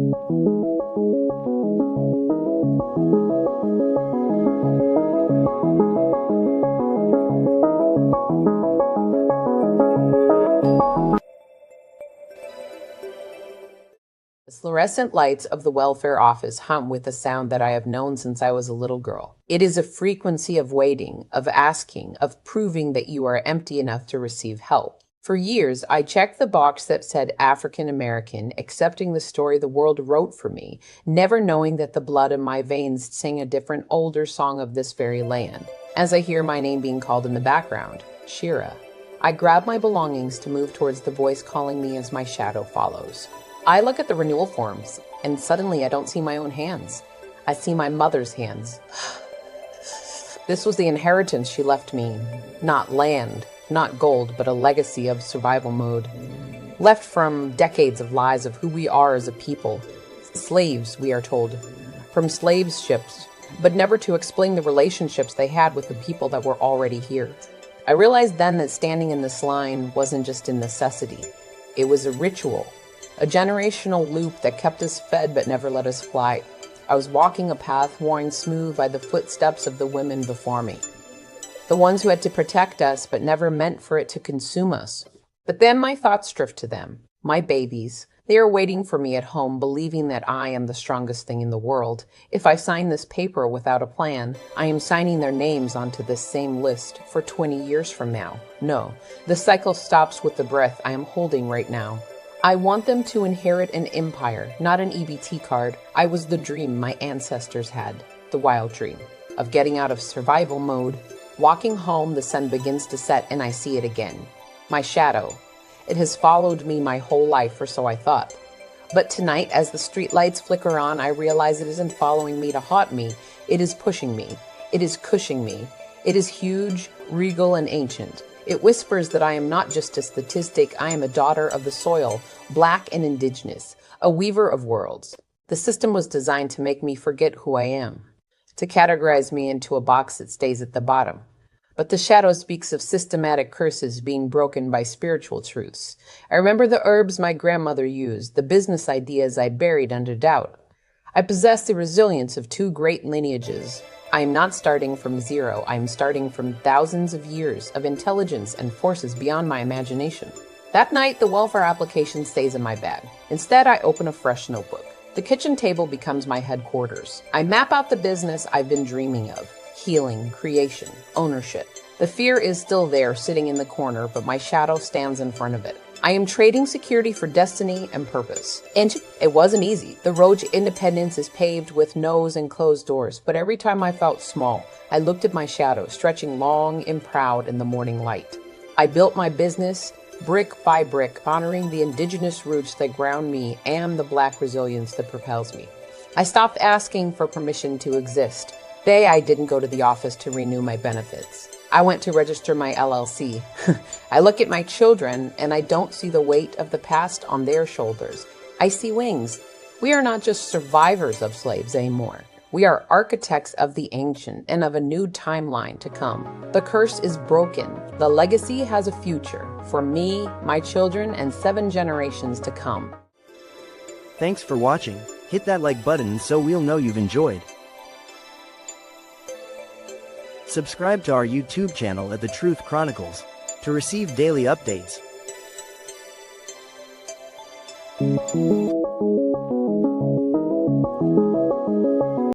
The fluorescent lights of the welfare office hum with a sound that I have known since I was a little girl. It is a frequency of waiting, of asking, of proving that you are empty enough to receive help. For years, I checked the box that said African American, accepting the story the world wrote for me, never knowing that the blood in my veins sang a different, older song of this very land. As I hear my name being called in the background, Shira, I grab my belongings to move towards the voice calling me as my shadow follows. I look at the renewal forms, and suddenly I don't see my own hands. I see my mother's hands. This was the inheritance she left me. Not land, not gold, but a legacy of survival mode. Left from decades of lies of who we are as a people. Slaves, we are told. From slave ships, but never to explain the relationships they had with the people that were already here. I realized then that standing in this line wasn't just a necessity. It was a ritual. A generational loop that kept us fed but never let us fly. I was walking a path worn smooth by the footsteps of the women before me. The ones who had to protect us but never meant for it to consume us. But then my thoughts drift to them, my babies. They are waiting for me at home, believing that I am the strongest thing in the world. If I sign this paper without a plan, I am signing their names onto this same list for 20 years from now. No, the cycle stops with the breath I am holding right now. I want them to inherit an empire, not an EBT card. I was the dream my ancestors had, the wild dream, of getting out of survival mode. Walking home, the sun begins to set and I see it again. My shadow. It has followed me my whole life, or so I thought. But tonight, as the streetlights flicker on, I realize it isn't following me to haunt me. It is pushing me. It is cushioning me. It is huge, regal, and ancient. It whispers that I am not just a statistic, I am a daughter of the soil, black and indigenous, a weaver of worlds. The system was designed to make me forget who I am, to categorize me into a box that stays at the bottom. But the shadow speaks of systematic curses being broken by spiritual truths. I remember the herbs my grandmother used, the business ideas I buried under doubt. I possess the resilience of two great lineages. I am not starting from zero. I am starting from thousands of years of intelligence and forces beyond my imagination. That night, the welfare application stays in my bag. Instead, I open a fresh notebook. The kitchen table becomes my headquarters. I map out the business I've been dreaming of. Healing, creation, ownership. The fear is still there, sitting in the corner, but my shadow stands in front of it. I am trading security for destiny and purpose. And it wasn't easy. The road to independence is paved with no's and closed doors, but every time I felt small, I looked at my shadow, stretching long and proud in the morning light. I built my business, brick by brick, honoring the indigenous roots that ground me and the black resilience that propels me. I stopped asking for permission to exist. Today, I didn't go to the office to renew my benefits. I went to register my LLC. I look at my children and I don't see the weight of the past on their shoulders. I see wings. We are not just survivors of slaves anymore. We are architects of the ancient and of a new timeline to come. The curse is broken. The legacy has a future for me, my children, and 7 generations to come. Thanks for watching. Hit that like button so we'll know you've enjoyed. Subscribe to our YouTube channel at The Truth Chronicles to receive daily updates.